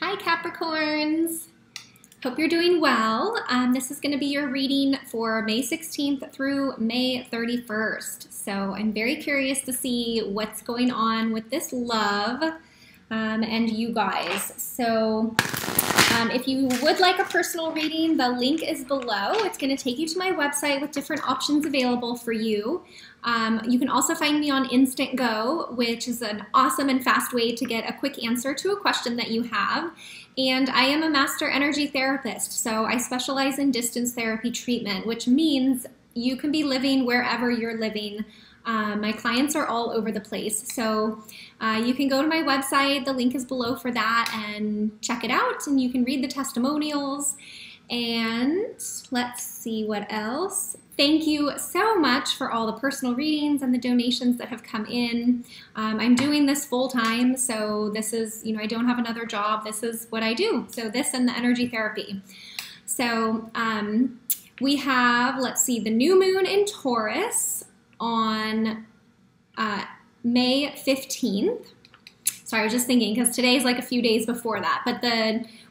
Hi Capricorns! Hope you're doing well. This is going to be your reading for May 16th through May 31st. So I'm very curious to see what's going on with this love and you guys. So if you would like a personal reading, the link is below. It's going to take you to my website with different options available for you. You can also find me on Instantgo, which is an awesome and fast way to get a quick answer to a question that you have. And I am a master energy therapist, so I specialize in distance therapy treatment, which means you can be living wherever you're living. My clients are all over the place, so you can go to my website, the link is below for that, and check it out, and you can read the testimonials. And let's see what else. Thank you so much for all the personal readings and the donations that have come in. I'm doing this full time, so this is, I don't have another job. This is what I do. So this and the energy therapy. So we have, let's see, the new moon in Taurus on May 15th. Sorry, I was just thinking because today's like a few days before that, but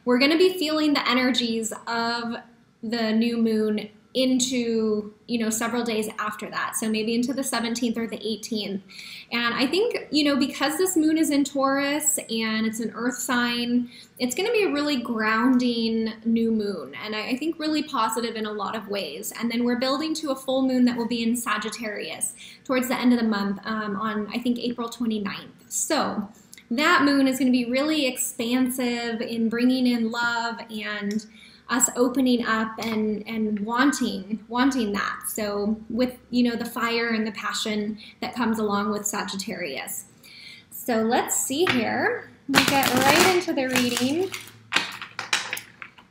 we're going to be feeling the energies of the new moon into, several days after that. So maybe into the 17th or the 18th. And I think, because this moon is in Taurus and it's an earth sign, it's going to be a really grounding new moon. And I think really positive in a lot of ways. And then we're building to a full moon that will be in Sagittarius towards the end of the month on, I think, April 29th. So that moon is going to be really expansive in bringing in love and us opening up and wanting that. So with, the fire and the passion that comes along with Sagittarius. So let's see here. We'll get right into the reading.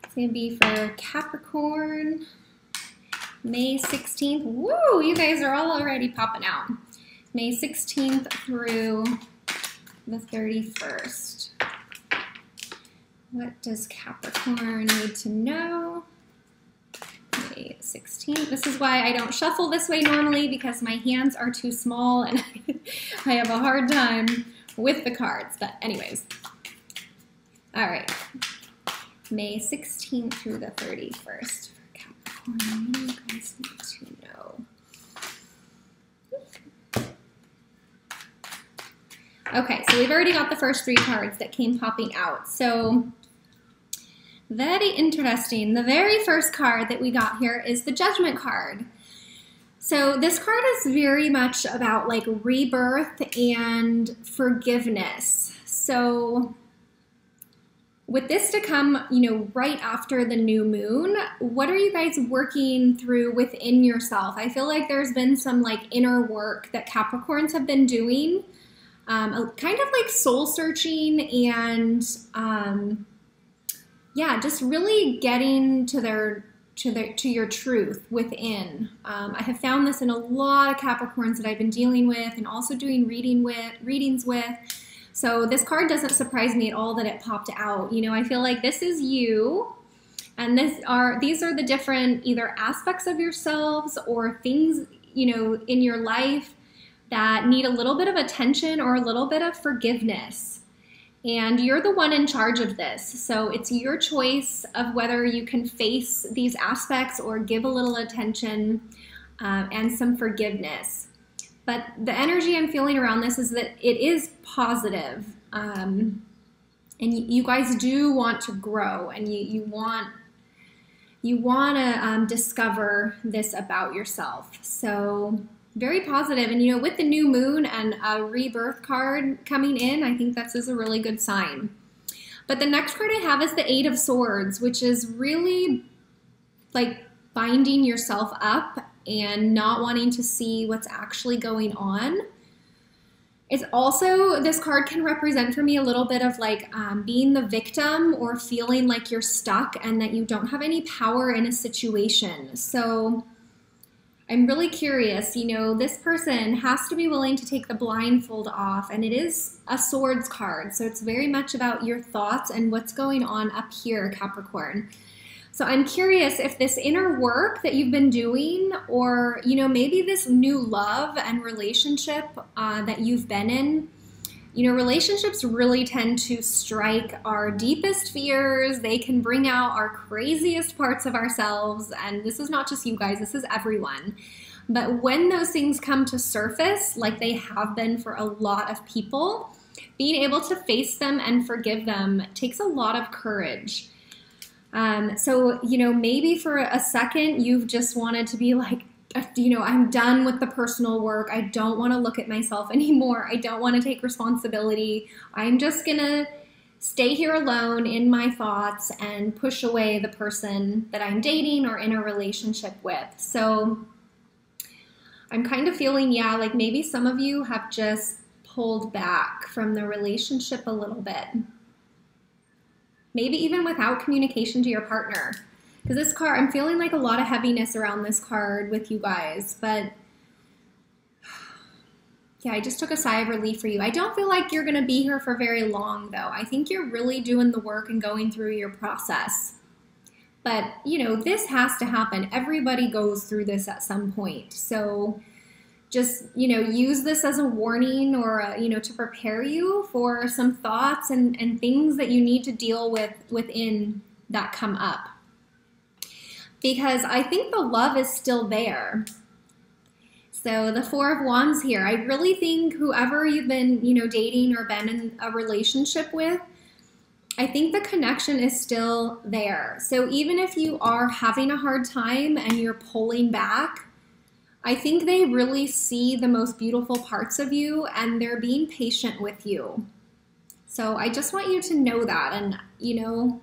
It's going to be for Capricorn, May 16th. Woo, you guys are all already popping out. May 16th through the 31st. What does Capricorn need to know? May 16th. This is why I don't shuffle this way normally, because my hands are too small and I have a hard time with the cards. But anyways. All right. May 16th through the 31st for Capricorn. What do you guys need to know? Okay, so we've already got the first three cards that came popping out. So very interesting. The very first card that we got here is the Judgment card. So this card is very much about like rebirth and forgiveness. So with this to come, right after the new moon, what are you guys working through within yourself? I feel like there's been some like inner work that Capricorns have been doing. Kind of like soul searching and yeah, just really getting to your truth within. I have found this in a lot of Capricorns that I've been dealing with and also doing readings with. So this card doesn't surprise me at all that it popped out. I feel like this is you, and these are the different either aspects of yourselves or things in your life that need a little bit of attention or a little bit of forgiveness. And you're the one in charge of this. So it's your choice of whether you can face these aspects or give a little attention and some forgiveness. But the energy I'm feeling around this is that it is positive. And you guys do want to grow, and you want to discover this about yourself. So very positive. And with the new moon and a rebirth card coming in, I think this is a really good sign. But the next card I have is the Eight of Swords, which is really like binding yourself up and not wanting to see what's actually going on. It's also, this card can represent for me a little bit of like being the victim or feeling like you're stuck and that you don't have any power in a situation. So I'm really curious, this person has to be willing to take the blindfold off, and it is a swords card. So it's very much about your thoughts and what's going on up here, Capricorn. So I'm curious if this inner work that you've been doing, or, maybe this new love and relationship that you've been in You know, relationships really tend to strike our deepest fears. They can bring out our craziest parts of ourselves. And this is not just you guys, this is everyone. But when those things come to surface, like they have been for a lot of people, being able to face them and forgive them takes a lot of courage. So, you know, maybe for a second you've just wanted to be like, you know, I'm done with the personal work. I don't want to look at myself anymore. I don't want to take responsibility. I'm just going to stay here alone in my thoughts and push away the person that I'm dating or in a relationship with. So I'm kind of feeling, yeah, like maybe some of you have just pulled back from the relationship a little bit. Maybe even without communication to your partner. Because this card, I'm feeling like a lot of heaviness around this card with you guys. But yeah, I just took a sigh of relief for you. I don't feel like you're going to be here for very long, though. I think you're really doing the work and going through your process. But, you know, this has to happen. Everybody goes through this at some point. So just, you know, use this as a warning or, you know, to prepare you for some thoughts and things that you need to deal with within that come up. Because I think the love is still there. So the Four of Wands here, I really think whoever you've been, you know, dating or been in a relationship with, I think the connection is still there. So even if you are having a hard time and you're pulling back, I think they really see the most beautiful parts of you and they're being patient with you. So I just want you to know that, and, you know,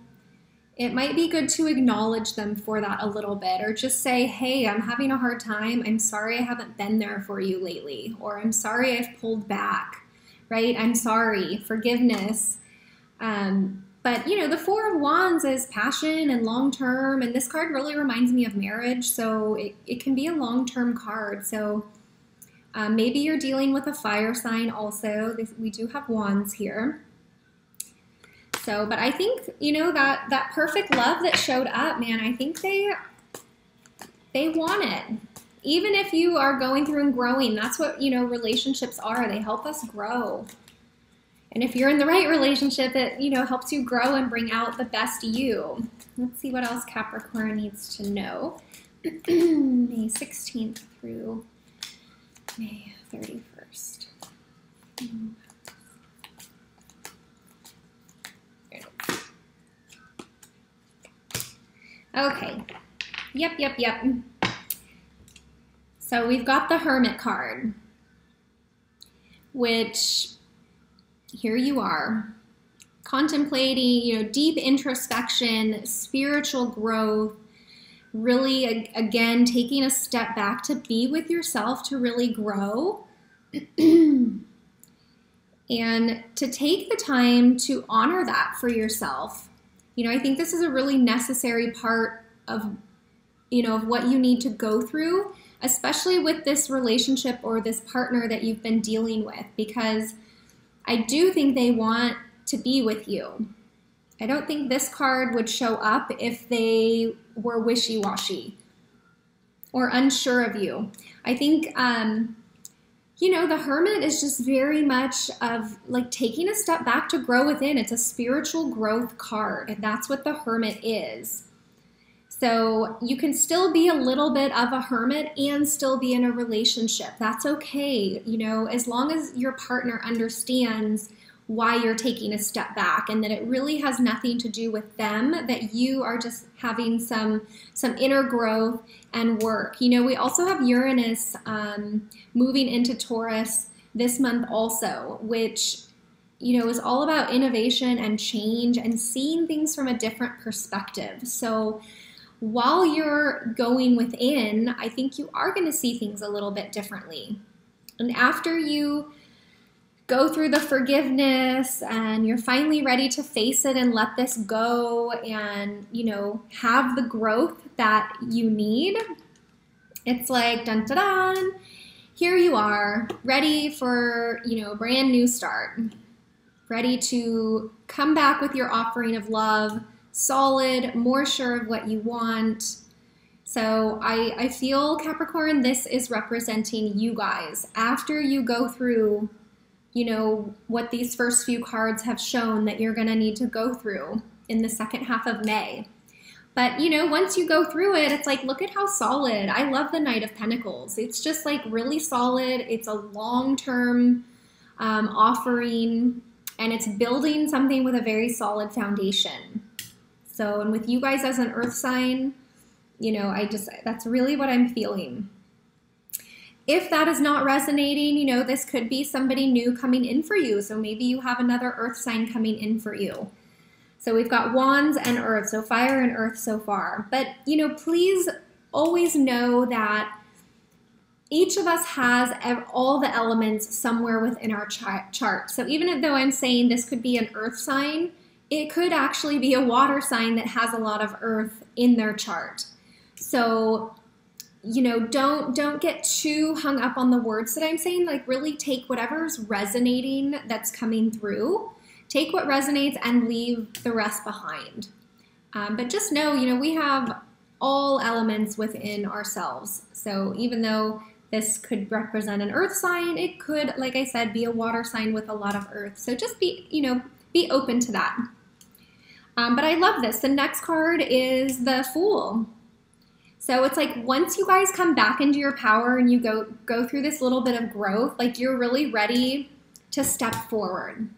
it might be good to acknowledge them for that a little bit, or just say, hey, I'm having a hard time. I'm sorry I haven't been there for you lately, or I'm sorry I've pulled back, right? I'm sorry, forgiveness. But, you know, the Four of Wands is passion and long-term, and this card really reminds me of marriage, so it can be a long-term card. So maybe you're dealing with a fire sign also. We do have wands here. So, but I think, you know, that perfect love that showed up, man, I think they want it. Even if you are going through and growing, that's what, you know, relationships are. They help us grow. And if you're in the right relationship, it, you know, helps you grow and bring out the best you. Let's see what else Capricorn needs to know. May 16th through May 31st. Okay. Yep. So we've got the Hermit card, which here you are, contemplating, you know, deep introspection, spiritual growth, really, again, taking a step back to be with yourself, to really grow, and to take the time to honor that for yourself. You know, I think this is a really necessary part of, you know, of what you need to go through, especially with this relationship or this partner that you've been dealing with, because I do think they want to be with you. I don't think this card would show up if they were wishy-washy or unsure of you. I think, you know, the Hermit is just very much of like taking a step back to grow within. It's a spiritual growth card, and that's what the Hermit is. So you can still be a little bit of a hermit and still be in a relationship. That's okay, you know, as long as your partner understands why you're taking a step back and that it really has nothing to do with them, that you are just having some inner growth and work. You know, we also have Uranus moving into Taurus this month also, which, you know, is all about innovation and change and seeing things from a different perspective. So while you're going within, I think you are going to see things a little bit differently. And after you go through the forgiveness and you're finally ready to face it and let this go and, you know, have the growth that you need, it's like, dun dun dun, here you are, ready for, you know, a brand new start, ready to come back with your offering of love, solid, more sure of what you want. So I feel, Capricorn, this is representing you guys. After you go through you know, what these first few cards have shown that you're going to need to go through in the second half of May. But, you know, once you go through it, it's like, look at how solid. I love the Knight of Pentacles. It's just like really solid. It's a long-term offering, and it's building something with a very solid foundation. So, and with you guys as an earth sign, you know, that's really what I'm feeling. If that is not resonating, you know, this could be somebody new coming in for you. So maybe you have another earth sign coming in for you. So we've got wands and earth, so fire and earth so far. But, you know, please always know that each of us has all the elements somewhere within our chart. So even though I'm saying this could be an earth sign, it could actually be a water sign that has a lot of earth in their chart. So, you know, don't get too hung up on the words that I'm saying. Like, really take whatever's resonating that's coming through. Take what resonates and leave the rest behind. But just know, you know, we have all elements within ourselves. So even though this could represent an earth sign, it could, like I said, be a water sign with a lot of earth. So just be, you know, be open to that. But I love this. The next card is the Fool. So it's like once you guys come back into your power and you go through this little bit of growth, like you're really ready to step forward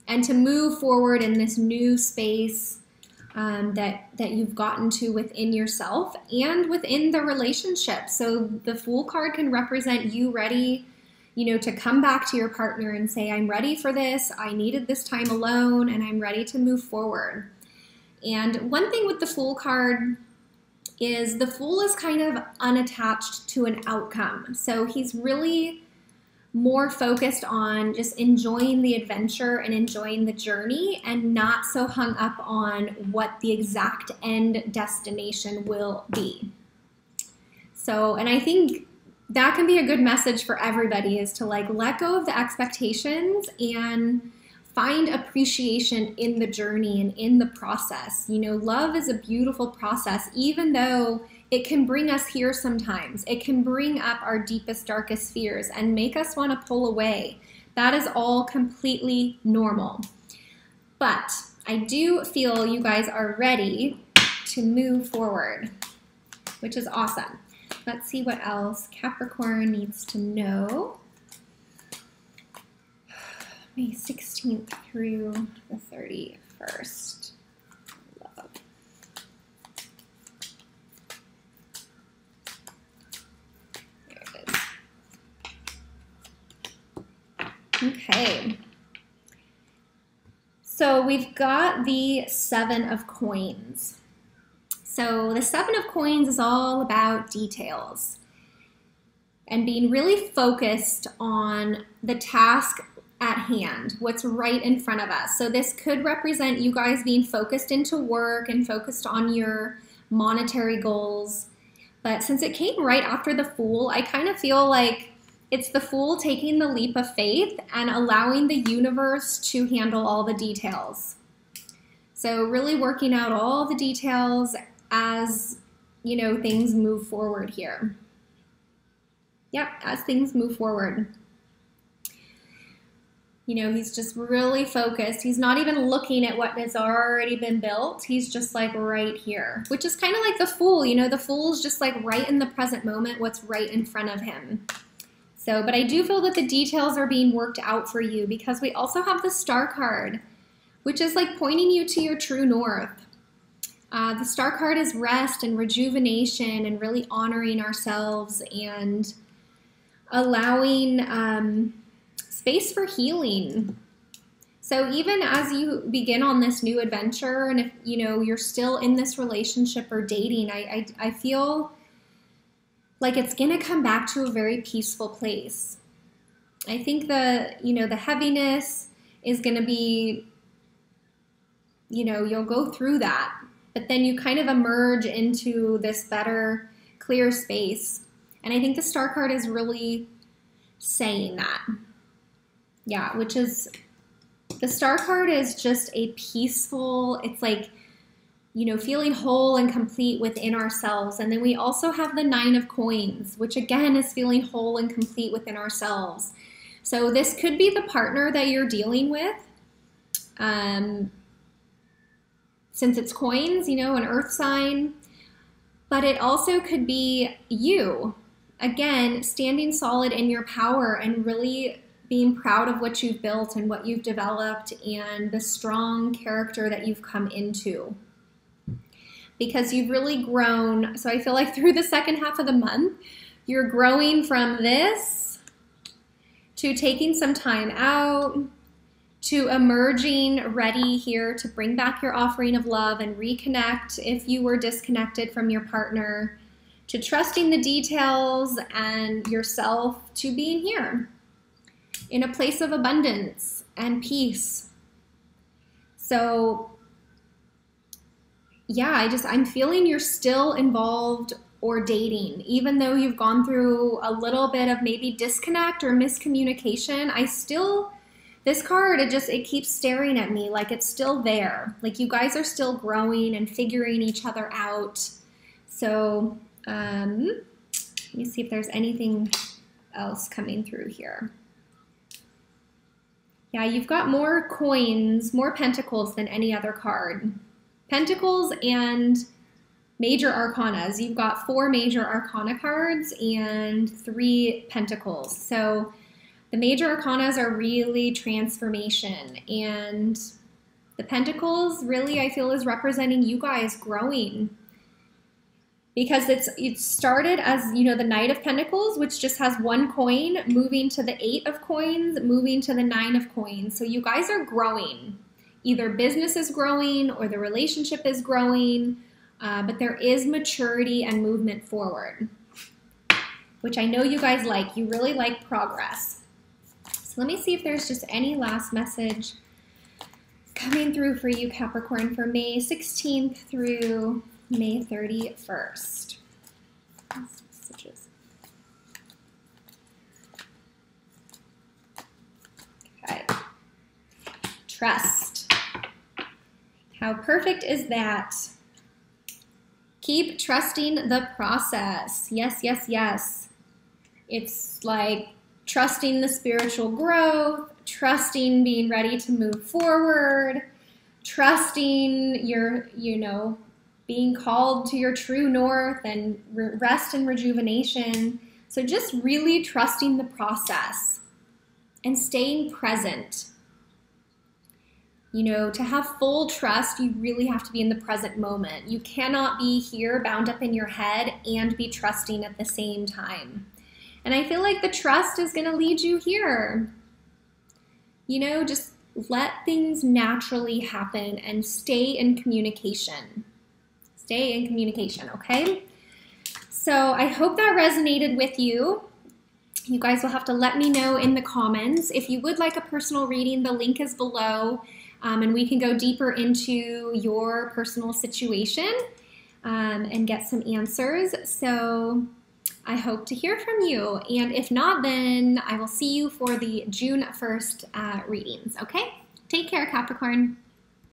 and to move forward in this new space that you've gotten to within yourself and within the relationship. So the Fool card can represent you ready, you know, to come back to your partner and say, I'm ready for this. I needed this time alone and I'm ready to move forward. And one thing with the Fool card is the Fool is kind of unattached to an outcome. So he's really more focused on just enjoying the adventure and enjoying the journey and not so hung up on what the exact end destination will be. So, and I think that can be a good message for everybody, is to like let go of the expectations and find appreciation in the journey and in the process. You know, love is a beautiful process, even though it can bring us here sometimes. It can bring up our deepest, darkest fears and make us want to pull away. That is all completely normal. But I do feel you guys are ready to move forward, which is awesome. Let's see what else Capricorn needs to know. May 16th through the 31st. Love. There it is. Okay. So we've got the 7 of Coins. So the 7 of Coins is all about details and being really focused on the task at hand, what's right in front of us. So this could represent you guys being focused into work and focused on your monetary goals. But since it came right after the Fool, I kind of feel like it's the Fool taking the leap of faith and allowing the universe to handle all the details. So really working out all the details as, you know, things move forward here. Yep, as things move forward. You know, he's just really focused. He's not even looking at what has already been built. He's just like right here, which is kind of like the Fool. You know, the Fool's just like right in the present moment, what's right in front of him. So, but I do feel that the details are being worked out for you because we also have the Star card, which is like pointing you to your true north. The Star card is rest and rejuvenation and really honoring ourselves and allowing space for healing. So even as you begin on this new adventure, and if you know you're still in this relationship or dating, I feel like it's gonna come back to a very peaceful place. I think the heaviness is gonna be, you know, you'll go through that, but then you kind of emerge into this better, clear space. And I think the Star card is really saying that. Yeah, which is, the Star card is just a peaceful, it's like, you know, feeling whole and complete within ourselves. And then we also have the 9 of Coins, which again is feeling whole and complete within ourselves. So this could be the partner that you're dealing with. Since it's coins, you know, an earth sign, but it also could be you, again, standing solid in your power and really being proud of what you've built and what you've developed and the strong character that you've come into. Because you've really grown. So I feel like through the second half of the month, you're growing from this to taking some time out, to emerging ready here to bring back your offering of love and reconnect if you were disconnected from your partner, to trusting the details and yourself, to being here in a place of abundance and peace. So yeah, I'm feeling you're still involved or dating, even though you've gone through a little bit of maybe disconnect or miscommunication. This card, it keeps staring at me like it's still there. Like you guys are still growing and figuring each other out. So let me see if there's anything else coming through here. Yeah, you've got more coins, more pentacles than any other card. Pentacles and major arcanas. You've got 4 major arcana cards and 3 pentacles. So the major arcanas are really transformation, and the pentacles really I feel is representing you guys growing, because it started as, you know, the Knight of Pentacles, which just has 1 coin, moving to the 8 of coins, moving to the 9 of coins. So you guys are growing. Either business is growing or the relationship is growing, but there is maturity and movement forward, which I know you guys like. You really like progress. Let me see if there's just any last message coming through for you, Capricorn, for May 16th through May 31st. Messages. Okay. Trust. How perfect is that? Keep trusting the process. Yes, yes, yes. It's like trusting the spiritual growth, trusting being ready to move forward, trusting your, being called to your true north and rest and rejuvenation. So just really trusting the process and staying present. To have full trust, you really have to be in the present moment. You cannot be here bound up in your head and be trusting at the same time. And I feel like the trust is going to lead you here. Just let things naturally happen and stay in communication. Stay in communication, okay? So I hope that resonated with you. You guys will have to let me know in the comments. If you would like a personal reading, the link is below, and we can go deeper into your personal situation and get some answers. So I hope to hear from you. And if not, then I will see you for the June 1st readings, okay? Take care, Capricorn.